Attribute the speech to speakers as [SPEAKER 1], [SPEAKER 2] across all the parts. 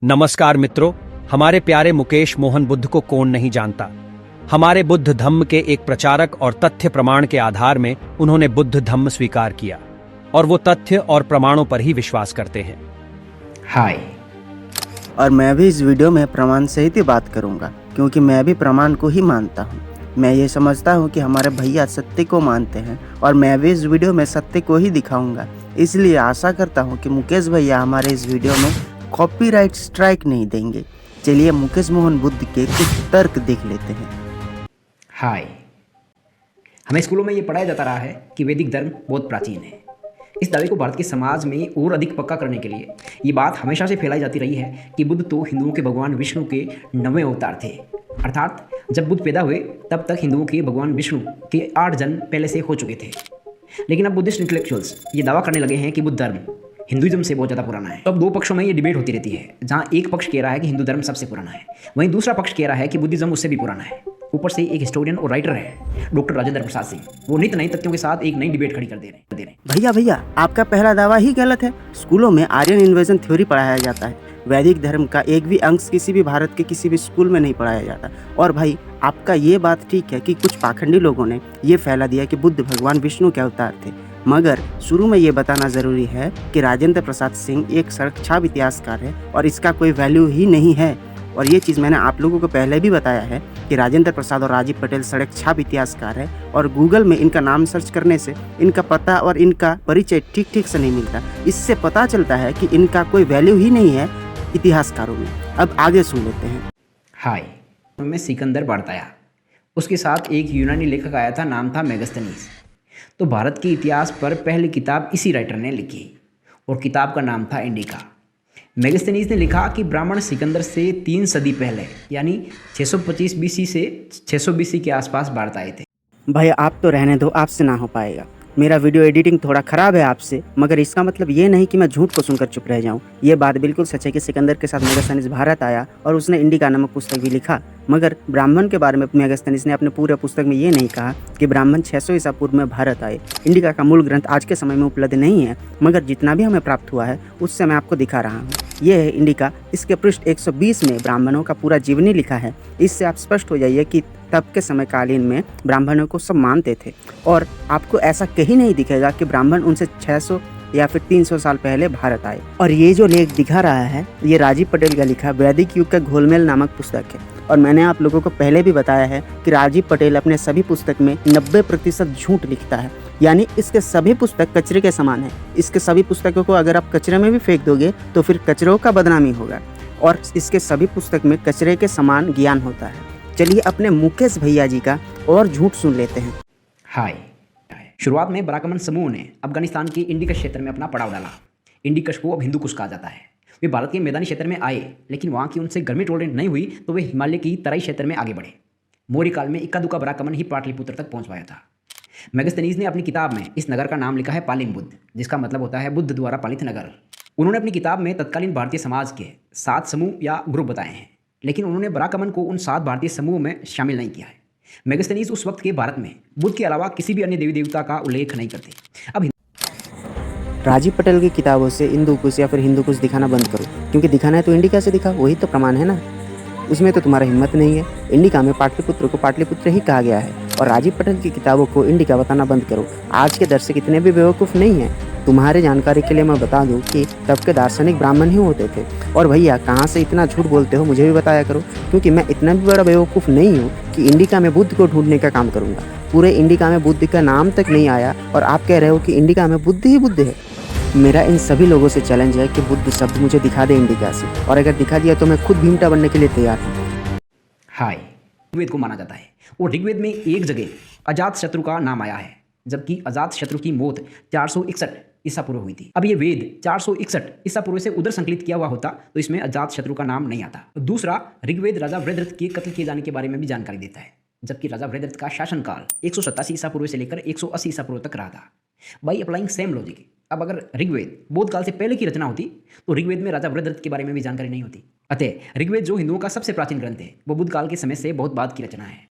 [SPEAKER 1] नमस्कार मित्रों, हमारे प्यारे मुकेश मोहन बुद्ध को कौन नहीं जानता। हमारे बुद्ध धम्म के एक प्रचारक और तथ्य प्रमाण के आधार में उन्होंने बुद्ध धम्म स्वीकार किया और वो तथ्य और प्रमाणों पर ही विश्वास करते हैं।
[SPEAKER 2] हाय।
[SPEAKER 3] और मैं भी इस वीडियो में प्रमाण सहित ही बात करूंगा, क्योंकि मैं भी प्रमाण को ही मानता हूं। मैं ये समझता हूं कि हमारे भैया सत्य को मानते हैं और मैं भी इस वीडियो में सत्य को ही दिखाऊंगा। इसलिए आशा करता हूं कि मुकेश भैया हमारे इस वीडियो में कॉपीराइट स्ट्राइक नहीं देंगे। चलिए मुकेश मोहन बुद्ध के कुछ तर्क देख लेते हैं।
[SPEAKER 2] हाय। हमें स्कूलों में ये पढ़ाया जाता रहा है कि वैदिक धर्म बहुत प्राचीन है। इस दावे को भारत के समाज में और अधिक पक्का करने के लिए ये बात हमेशा से फैलाई जाती रही है कि बुद्ध तो हिंदुओं के भगवान विष्णु के 9वें अवतार थे। अर्थात जब बुद्ध पैदा हुए तब तक हिंदुओं के भगवान विष्णु के 8 जन्म पहले से हो चुके थे। लेकिन अब बुद्धिस्ट इंटेलेक्चुअल्स ये दावा करने लगे हैं कि बुद्ध धर्म हिंदुइज्म से बहुत ज़्यादा पुराना है। तो अब दो पक्षों में ये डिबेट होती रहती है, जहाँ एक पक्ष कह रहा है कि हिंदू धर्म सबसे पुराना है, वहीं दूसरा पक्ष कह रहा है कि बुद्धिज्म उससे भी पुराना है। ऊपर से एक हिस्टोरियन और राइटर है डॉक्टर राजेंद्र प्रसाद सिंह, वो नित नए तथ्यों के साथ एक नई डिबेट खड़ी कर दे रहे हैं।
[SPEAKER 3] भैया आपका पहला दावा ही गलत है। स्कूलों में आर्यन इन्वेजन थ्योरी पढ़ाया जाता है। वैदिक धर्म का एक भी अंश किसी भी भारत के किसी भी स्कूल में नहीं पढ़ाया जाता। और भाई आपका ये बात ठीक है कि कुछ पाखंडी लोगों ने ये फैला दिया कि बुद्ध भगवान विष्णु के अवतार थे, मगर शुरू में ये बताना ज़रूरी है कि राजेंद्र प्रसाद सिंह एक सड़कछाप इतिहासकार है और इसका कोई वैल्यू ही नहीं है। और ये चीज़ मैंने आप लोगों को पहले भी बताया है कि राजेंद्र प्रसाद और राजीव पटेल सड़कछाप इतिहासकार है और गूगल में इनका नाम सर्च करने से इनका पता और इनका परिचय ठीक से नहीं मिलता। इससे पता चलता है कि इनका कोई वैल्यू ही नहीं है इतिहासकारों में। अब आगे सुन लेते हैं।
[SPEAKER 2] हाय। मैं सिकंदर बारताया, उसके साथ एक यूनानी लेखक आया था, नाम था मेगस्थनीज। तो भारत के इतिहास पर पहली किताब इसी राइटर ने लिखी और किताब का नाम था इंडिका। मेगस्थनीज ने लिखा कि ब्राह्मण सिकंदर से 3 सदी पहले यानी 625 बीसी से 600 बीसी के आसपास भारत आए थे।
[SPEAKER 3] भाई आप तो रहने दो, आपसे ना हो पाएगा। मेरा वीडियो एडिटिंग थोड़ा ख़राब है आपसे, मगर इसका मतलब ये नहीं कि मैं झूठ को सुनकर चुप रह जाऊं। ये बात बिल्कुल सच है कि सिकंदर के साथ मेगस्थनीज भारत आया और उसने इंडिका नामक पुस्तक भी लिखा, मगर ब्राह्मण के बारे में मेगस्थनीज ने अपने पूरे पुस्तक में ये नहीं कहा कि ब्राह्मण 600 ईसा पूर्व में भारत आए। इंडिका का मूल ग्रंथ आज के समय में उपलब्ध नहीं है, मगर जितना भी हमें प्राप्त हुआ है उससे मैं आपको दिखा रहा हूँ। ये है इंडिका। इसके पृष्ठ 120 में ब्राह्मणों का पूरा जीवनी लिखा है। इससे आप स्पष्ट हो जाइए कि तब के समय कालीन में ब्राह्मणों को सब मानते थे और आपको ऐसा कहीं नहीं दिखेगा कि ब्राह्मण उनसे 600 या फिर 300 साल पहले भारत आए। और ये जो लेख दिखा रहा है ये राजीव पटेल का लिखा वैदिक युग का घोलमेल नामक पुस्तक है। और मैंने आप लोगों को पहले भी बताया है कि राजीव पटेल अपने सभी पुस्तक में 90% झूठ लिखता है, यानी इसके सभी पुस्तक कचरे के समान है। इसके सभी पुस्तकों को अगर आप कचरे में भी फेंक दोगे तो फिर कचरों का बदनामी होगा और इसके सभी पुस्तक में कचरे के समान ज्ञान होता है। चलिए अपने मुकेश भैया जी का और झूठ सुन लेते हैं।
[SPEAKER 2] हाय। शुरुआत में ब्राह्मण समूह ने अफगानिस्तान के इंडिकश क्षेत्र में अपना पड़ाव डाला। इंडिकश को अब हिंदू कुश कहा जाता है। वे भारत के मैदानी क्षेत्र में आए, लेकिन वहाँ की उनसे गर्मी टॉलरेंट नहीं हुई तो वे हिमालय की तराई क्षेत्र में आगे बढ़े। मौर्य काल में इक्का दुक्का ब्राह्मण ही पाटलिपुत्र तक पहुँच पाया था। मेगस्थनीज ने अपनी किताब में इस नगर का नाम लिखा है पालिंग बुद्ध, जिसका मतलब होता है बुद्ध द्वारा पालित नगर। उन्होंने अपनी किताब में तत्कालीन भारतीय समाज के 7 समूह या ग्रुप बताए हैं, लेकिन उन्होंने ब्राह्मण को उन 7 भारतीय समूह में शामिल नहीं किया है। मेगस्थनीज उस वक्त के भारत में बुद्ध के अलावा किसी भी अन्य देवी देवता का उल्लेख नहीं करते। अब
[SPEAKER 3] राजीव पटेल की किताबों से हिंदू कुश या फिर हिंदू कुश दिखाना बंद करो, क्योंकि दिखाना है तो इंडिका से दिखा, वही तो प्रमाण है ना। उसमें तो तुम्हारा हिम्मत नहीं है। इंडिका में पाटलिपुत्र को पाटलिपुत्र ही कहा गया है और राजीव पटेल की किताबों को इंडिका बताना बंद करो। आज के दर्शक इतने भी बेवकूफ़ नहीं हैं। तुम्हारे जानकारी के लिए मैं बता दूं कि तब के दार्शनिक ब्राह्मण ही होते थे। और भैया कहाँ से इतना झूठ बोलते हो मुझे भी बताया करो, क्योंकि मैं इतना भी बड़ा बेवकूफ़ नहीं हूँ कि इंडिका में बुद्ध को ढूंढने का काम करूँगा। पूरे इंडिका में बुद्ध का नाम तक नहीं आया और आप कह रहे हो कि इंडिका में बुद्ध ही बुद्ध है। मेरा इन सभी लोगों से चैलेंज है कि बुद्ध शब्द मुझे दिखा दे इंडिका से, और अगर दिखा दिया तो मैं खुद भीमटा बनने के लिए तैयार हूँ।
[SPEAKER 2] हाय। ऋग्वेद को माना जाता है और ऋग्वेद में एक जगह अजात शत्रु का नाम आया है, जबकि अजात शत्रु की मौत 461 ईसा पूर्व हुई थी। अब ये वेद 461 ईसा पूर्व से उधर संकलित किया हुआ होता तो इसमें अजात शत्रु का नाम नहीं आता। दूसरा, ऋग्वेद राजा वृहद्रथ के कत्ल किए जाने के बारे में भी जानकारी देता है, जबकि राजा वृहद्रथ का शासनकाल 187 ईसा पूर्व से लेकर 180 ईसा पूर्व तक रहा था। बाई अप्लाइंग सेम लॉजिक, अब अगर ऋग्वेद बौद्ध काल से पहले की रचना होती तो ऋग्वेद में राजा वृहद्रथ के बारे में भी जानकारी नहीं होती। अतः ऋग्वेद जो हिंदुओं का सबसे प्राचीन ग्रंथ है वो बुद्ध काल के समय से बहुत बाद की रचना है।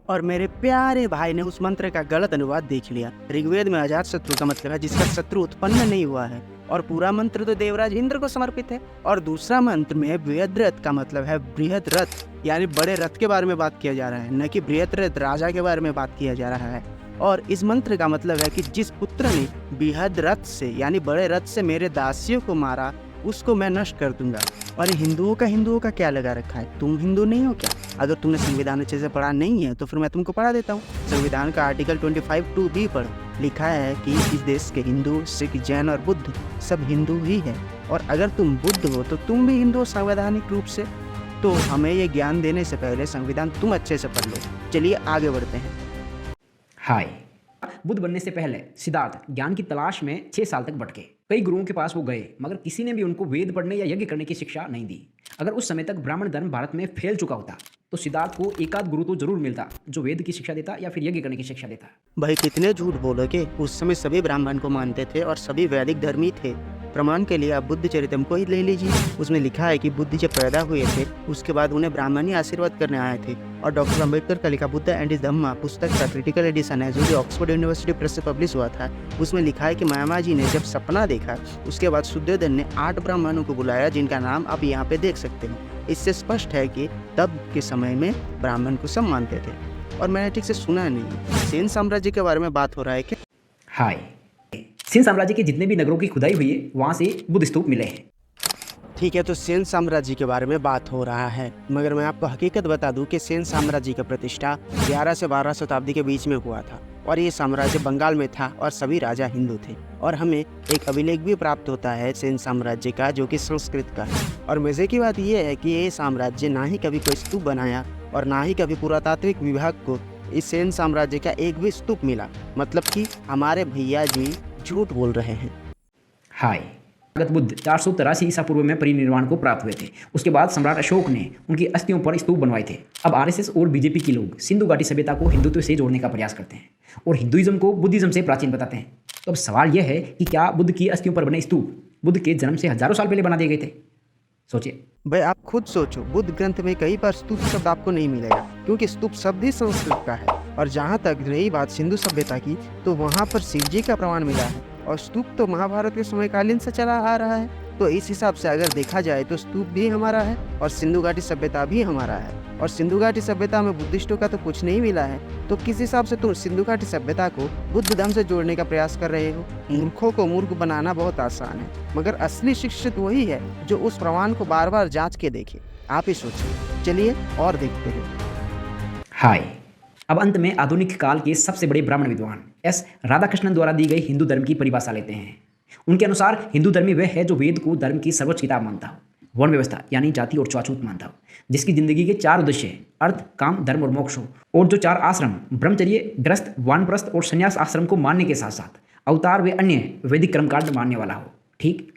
[SPEAKER 3] और मेरे प्यारे भाई ने उस मंत्र का गलत अनुवाद देख लिया। ऋग्वेद में अजात शत्रु का मतलब है जिसका शत्रु उत्पन्न नहीं हुआ है, और पूरा मंत्र तो देवराज इंद्र को समर्पित है। और दूसरा मंत्र में बृहद रथ का मतलब है बृहद रथ, यानी बड़े रथ के बारे में बात किया जा रहा है, न कि बृहद रथ राजा के बारे में बात किया जा रहा है। और इस मंत्र का मतलब है कि जिस पुत्र ने बृहद रथ से यानी बड़े रथ से मेरे दासियों को मारा उसको मैं नष्ट कर दूंगा। और हिंदुओं का क्या लगा रखा है? तुम हिंदू नहीं हो क्या? अगर तुमने संविधान अच्छे से पढ़ा नहीं है तो फिर मैं तुमको पढ़ा देता हूँ। संविधान का आर्टिकल 25(2)(b पढ़ो। लिखा है कि इस देश के हिंदू, सिख, जैन और बुद्ध सब हिंदू ही है। और अगर तुम बुद्ध हो तो तुम भी हिंदू हो संवैधानिक रूप से। तो हमें ये ज्ञान देने से पहले संविधान तुम अच्छे से पढ़ लो। चलिए आगे बढ़ते हैं।
[SPEAKER 2] हाय। बुद्ध बनने से पहले सिद्धार्थ ज्ञान की तलाश में 6 साल तक भटके। कई गुरुओं के पास वो गए, मगर किसी ने भी उनको वेद पढ़ने या यज्ञ करने की शिक्षा नहीं दी। अगर उस समय तक ब्राह्मण धर्म भारत में फैल चुका होता तो सिद्धार्थ को एकाध गुरु तो जरूर मिलता जो वेद की शिक्षा देता या फिर यज्ञ करने की शिक्षा देता।
[SPEAKER 3] भाई कितने झूठ बोलोगे, उस समय सभी ब्राह्मण को मानते थे और सभी वैदिक धर्मी थे। प्रमाण के लिए आप बुद्ध चरितम को ही ले लीजिए। उसमें लिखा है कि बुद्ध जब पैदा हुए थे उसके बाद उन्हें ब्राह्मण ही आशीर्वाद करने आए थे। और डॉक्टर अम्बेडकर का लिखा बुद्ध एंड इज धम्मा पुस्तक का क्रिटिकल एडिशन है जो कि ऑक्सफोर्ड यूनिवर्सिटी प्रेस से पब्लिश हुआ था। उसमें लिखा है कि महात्मा जी ने जब सपना देखा उसके बाद शुद्धोधन ने 8 ब्राह्मणों को बुलाया जिनका नाम आप यहाँ पे देख सकते हैं। इससे स्पष्ट है कि तब के समय में ब्राह्मण को सब मानते थे। और मैंने ठीक से सुना नहीं, सेन साम्राज्य के बारे में बात हो रहा है क्या?
[SPEAKER 2] हाय। सेन साम्राज्य के जितने भी नगरों की खुदाई हुई है वहाँ से बुद्ध स्तूप मिले हैं।
[SPEAKER 3] ठीक है, तो सेन साम्राज्य के बारे में बात हो रहा है, मगर मैं आपको हकीकत बता दूं कि सेन साम्राज्य का प्रतिष्ठा 11 से 12 शताब्दी के बीच में हुआ था। और ये साम्राज्य बंगाल में था और सभी राजा हिंदू थे। और हमें एक अभिलेख भी प्राप्त होता है सेन साम्राज्य का जो कि संस्कृत का है। और मज़े की बात यह है कि ये साम्राज्य ना ही कभी कोई स्तूप बनाया और ना ही कभी पुरातात्विक विभाग को इस सेन साम्राज्य का एक भी स्तूप मिला। मतलब कि हमारे भैया जी झूठ बोल रहे हैं।
[SPEAKER 2] हाय। बुद्ध 483 ईसा पूर्व में परिनिर्वाण को प्राप्त हुए थे। उसके बाद सम्राट अशोक ने उनकी अस्थियों पर स्तूप बनवाए थे। अब आरएसएस और बीजेपी के लोग सिंधु घाटी सभ्यता को हिंदुत्व से जोड़ने का प्रयास करते हैं और हिंदुइज्म को बुद्धिज्म से प्राचीन बताते हैं। तो अब सवाल यह है कि क्या बुद्ध की अस्थियों पर बने स्तूप बुद्ध के जन्म से हजारों साल पहले बना दिए गए थे? सोचिए
[SPEAKER 3] भाई, आप खुद सोचो, बुद्ध ग्रंथ में कई बार स्तूप शब्द आपको नहीं मिलेगा क्योंकि स्तूप शब्द ही संस्कृत का है। और जहाँ तक रही बात सिंधु सभ्यता की तो वहाँ पर शिव जी का प्रमाण मिला है और स्तूप तो महाभारत के समयकालीन से चला आ रहा है। तो इस हिसाब से अगर देखा जाए तो स्तूप भी हमारा है और सिंधु घाटी सभ्यता भी हमारा है। और सिंधु घाटी सभ्यता में बुद्धिस्टों का तो कुछ नहीं मिला है। तो किस हिसाब से तुम सिंधु घाटी सभ्यता को बुद्ध धर्म से जोड़ने का प्रयास कर रहे हो? मूर्खों को मूर्ख बनाना बहुत आसान है, मगर असली शिक्षित वही है जो उस प्रमाण को बार बार जांच के देखे। आप ही सोचिए। चलिए और देखते हैं।
[SPEAKER 2] हाय। अब अंत में आधुनिक काल के सबसे बड़े ब्राह्मण विद्वान एस राधाकृष्णन द्वारा दी गई हिंदू धर्म की परिभाषा लेते हैं। उनके अनुसार हिंदू धर्मी वह है जो वेद को धर्म की सर्वोच्च किताब मानता हो, वर्ण व्यवस्था यानी जाति और छुआछूत मानता हो, जिसकी जिंदगी के 4 उद्देश्य अर्थ, काम, धर्म और मोक्ष हो, और जो 4 आश्रम ब्रह्मचर्य, गृहस्थ, वानप्रस्थ और संन्यास आश्रम को मानने के साथ साथ अवतार व अन्य वैदिक कर्मकांड मानने वाला हो। ठीक।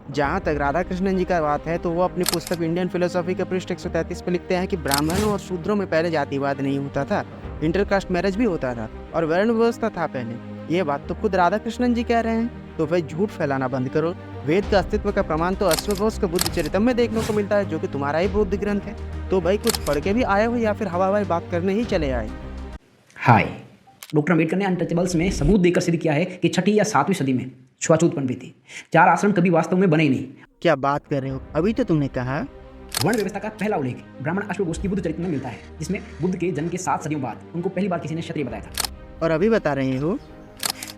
[SPEAKER 3] जहाँ तक राधाकृष्णन जी का बात है तो वो अपनी पुस्तक इंडियन फिलोसॉफी के पृष्ठ 133 पर लिखते हैं कि ब्राह्मणों और शूद्रों में पहले जातिवाद नहीं होता था, इंटरकास्ट मैरिज भी होता था और वर्ण व्यवस्था था पहले। ये बात तो खुद राधाकृष्णन जी कह रहे हैं। तो भाई झूठ फैलाना बंद करो। वेद का अस्तित्व का प्रमाण तो अश्वघोष के बुद्ध चरितम में देखने को मिलता है जो कि तुम्हारा ही बुद्ध ग्रंथ है। तो भाई कुछ पढ़ के भी आए हो या फिर हवा बात करने ही चले आए?
[SPEAKER 2] हाय। डॉक्टर अम्बेडकर ने अनटचेबल्स में सबूत देकर सिद्ध किया है कि 6ठी या 7वीं सदी में छुआछूतपन भी थी। 4 आश्रम कभी वास्तव में बने ही नहीं।
[SPEAKER 3] क्या बात कर रहे हो? अभी तो तुमने कहा।
[SPEAKER 2] वर्ण व्यवस्था का पहला उल्लेख ब्राह्मण अश्वघोष की बुद्ध चरित्र में मिलता है, जिसमें बुद्ध के जन्म के 7 सदियों बाद उनको पहली बार किसी ने क्षत्रिय बताया था।
[SPEAKER 3] और अभी बता रहे हो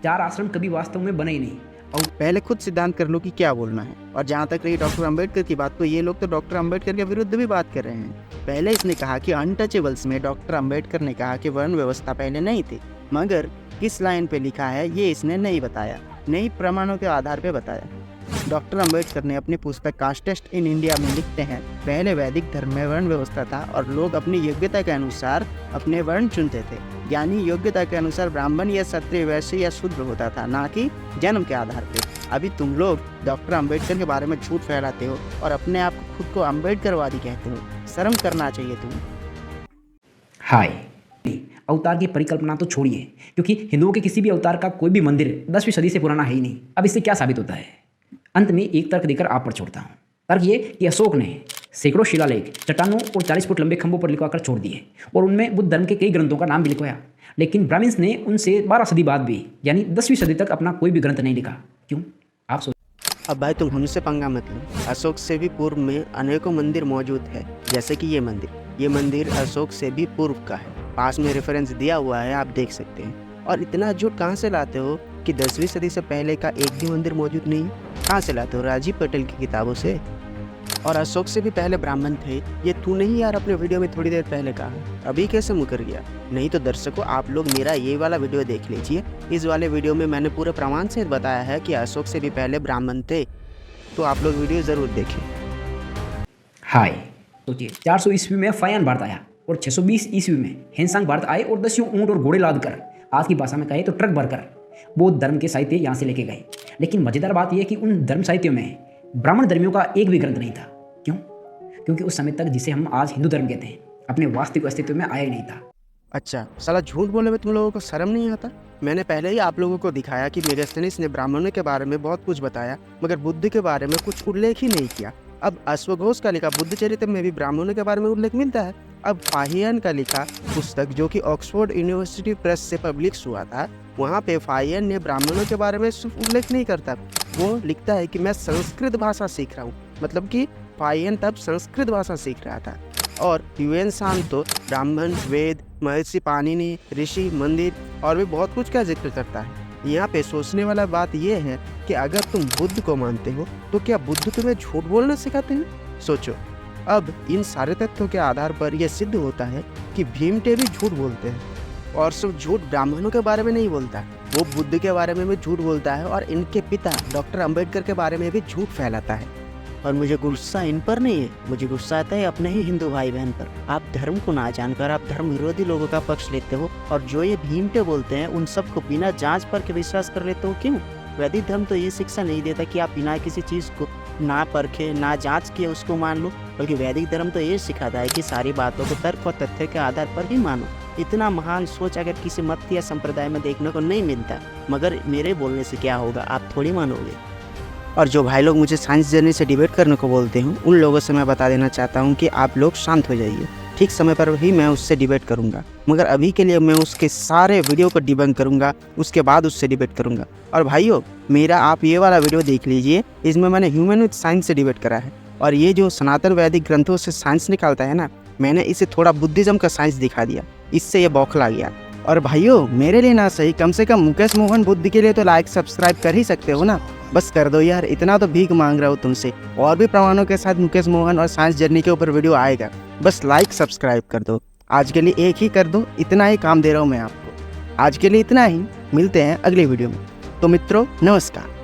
[SPEAKER 2] 4 आश्रम कभी वास्तव में बने ही नहीं।
[SPEAKER 3] और पहले खुद सिद्धांत कर लो कि क्या बोलना है। और जहाँ तक रही डॉक्टर अम्बेडकर की बात, तो ये लोग तो डॉक्टर अम्बेडकर के विरुद्ध भी बात कर रहे हैं। पहले इसने कहा कि अनटचेबल्स में डॉक्टर अम्बेडकर ने कहा कि वर्ण व्यवस्था पहले नहीं थी, मगर किस लाइन पे लिखा है ये इसने नहीं बताया, नहीं प्रमाणों के आधार पे बताया। डॉक्टर अम्बेडकर ने अपनी पुस्तक कास्टेस्ट इन इंडिया में लिखते हैं, पहले वैदिक धर्म में वर्ण व्यवस्था था और लोग अपनी योग्यता के अनुसार अपने वर्ण चुनते थे। यानी योग्यता के अनुसार ब्राह्मण या क्षत्रिय, वैश्य या शूद्र होता था, ना कि जन्म के आधार पे। अभी तुम लोग डॉक्टर अम्बेडकर के बारे में झूठ फैलाते हो और अपने आप को खुद को अम्बेडकरवादी कहते हो। शर्म करना चाहिए तुम्हें।
[SPEAKER 2] हाय। अवतार की परिकल्पना तो छोड़िए, क्योंकि हिंदुओं के किसी भी अवतार का कोई भी मंदिर 10वीं सदी से पुराना है ही नहीं। अब इससे क्या साबित होता है? अंत में एक तर्क देकर आप पर छोड़ता हूँ। तर्क ये कि अशोक ने सैकड़ों शिलालेख चट्टानों और 40 फुट लंबे खंभों पर लिखवाकर छोड़ दिए और उनमें बुद्ध धर्म के कई ग्रंथों का नाम भी लिखवाया, लेकिन ब्राह्मण्स ने उनसे 12 सदी बाद भी यानी 10वीं सदी तक अपना कोई भी ग्रंथ नहीं लिखा। क्यों? आप सोच
[SPEAKER 3] अब भाई तुम हमसे पंगा मत लो। अशोक से भी पूर्व में अनेकों मंदिर मौजूद है, जैसे कि ये मंदिर अशोक से भी पूर्व का है। पास में रेफरेंस दिया हुआ है, आप देख सकते हैं। और इतना झूठ कहाँ से लाते हो कि 10वीं सदी से पहले का एक भी मंदिर मौजूद नहीं? कहाँ से लाते हो? राजीव पटेल की किताबों से। और अशोक से भी पहले ब्राह्मण थे, ये तू नहीं यार अपने वीडियो में थोड़ी देर पहले कहा, अभी कैसे मुकर गया? नहीं तो दर्शकों, आप लोग मेरा ये वाला वीडियो देख लीजिए। इस वाले वीडियो में मैंने पूरे प्रमाण से बताया है कि अशोक से भी पहले ब्राह्मण थे, तो आप लोग वीडियो ज़रूर देखें।
[SPEAKER 2] हाय, सोचिए 400 ईस्वी में फायान भारत आया और 620 ईस्वी में हेनसांग भारत आए और 10 ऊँट और घोड़े लाद कर, आज की भाषा में कहे तो ट्रक भरकर, बौद्ध धर्म के साहित्य यहाँ से लेके गए। लेकिन मजेदार बात यह है कि उन धर्म साहित्यों में ब्राह्मण धर्मियों का एक भी ग्रंथ नहीं था। क्यों? क्योंकि उस समय तक जिसे हम आज हिंदू धर्म कहते हैं, अपने वास्तविक अस्तित्व में आया ही नहीं था।
[SPEAKER 3] अच्छा, साला झूठ बोले में तुम लोगों को शर्म नहीं आता? मैंने पहले ही आप लोगों को दिखाया कि मेगास्थनीज ने ब्राह्मणों के बारे में बहुत कुछ बताया, मगर बुद्ध के बारे में कुछ उल्लेख ही नहीं किया। अब अश्वघोष का लिखा बुद्ध चरित्र में भी ब्राह्मणों के बारे में उल्लेख मिलता है। अब फाहियन का लिखा पुस्तक, जो कि ऑक्सफोर्ड यूनिवर्सिटी प्रेस से पब्लिश हुआ था, वहाँ पे फाहियन ने ब्राह्मणों के बारे में सिर्फ उल्लेख नहीं करता, वो लिखता है कि मैं संस्कृत भाषा सीख रहा हूँ। मतलब कि फाहियन तब संस्कृत भाषा सीख रहा था। और ह्यूएन सांग तो ब्राह्मण, वेद, महर्षि पाणिनि, ऋषि, मंदिर और भी बहुत कुछ का जिक्र करता है। यहाँ पे सोचने वाला बात यह है कि अगर तुम बुद्ध को मानते हो तो क्या बुद्ध तुम्हें झूठ बोलना सिखाते हैं? सोचो। अब इन सारे तथ्यों के आधार पर यह सिद्ध होता है कि भीमटे भी झूठ बोलते हैं, और सिर्फ झूठ ब्राह्मणों के बारे में नहीं बोलता, वो बुद्ध के बारे में भी झूठ बोलता है और इनके पिता डॉक्टर अंबेडकर के बारे में भी झूठ फैलाता है। और मुझे गुस्सा इन पर नहीं है, मुझे गुस्सा आता है अपने ही हिंदू भाई बहन पर। आप धर्म को ना जानकर आप धर्म विरोधी लोगों का पक्ष लेते हो, और जो ये भीमटे बोलते हैं उन सबको बिना जांच पर के विश्वास कर लेते हो। क्यों? वैदिक धर्म तो ये शिक्षा नहीं देता कि आप बिना किसी चीज़ को ना परखे ना जांच किए उसको मान लो, बल्कि वैदिक धर्म तो ये सिखाता है कि सारी बातों को तर्क और तथ्य के आधार पर ही मानो। इतना महान सोच अगर किसी मत या संप्रदाय में देखने को नहीं मिलता, मगर मेरे बोलने से क्या होगा, आप थोड़ी मानोगे। और जो भाई लोग मुझे साइंस जर्नी से डिबेट करने को बोलते हैं, उन लोगों से मैं बता देना चाहता हूं कि आप लोग शांत हो जाइए। ठीक समय पर ही मैं उससे डिबेट करूंगा, मगर अभी के लिए मैं उसके सारे वीडियो को डिबंक करूंगा, उसके बाद उससे डिबेट करूंगा। और भाइयों, मेरा आप ये वाला वीडियो देख लीजिए, इसमें मैंने ह्यूमन विद साइंस से डिबेट करा है। और ये जो सनातन वैदिक ग्रंथों से साइंस निकालता है ना, मैंने इसे थोड़ा बुद्धिज्म का साइंस दिखा दिया, इससे ये बौखला गया। और भाइयों, मेरे लिए ना सही, कम से कम मुकेश मोहन बुद्ध के लिए तो लाइक सब्सक्राइब कर ही सकते हो ना। बस कर दो यार, इतना तो भीख मांग रहा हूँ तुमसे। और भी प्रमाणों के साथ मुकेश मोहन और साइंस जर्नी के ऊपर वीडियो आएगा, बस लाइक सब्सक्राइब कर दो। आज के लिए एक ही कर दो, इतना ही काम दे रहा हूँ मैं आपको। आज के लिए इतना ही, मिलते हैं अगली वीडियो में। तो मित्रों, नमस्कार।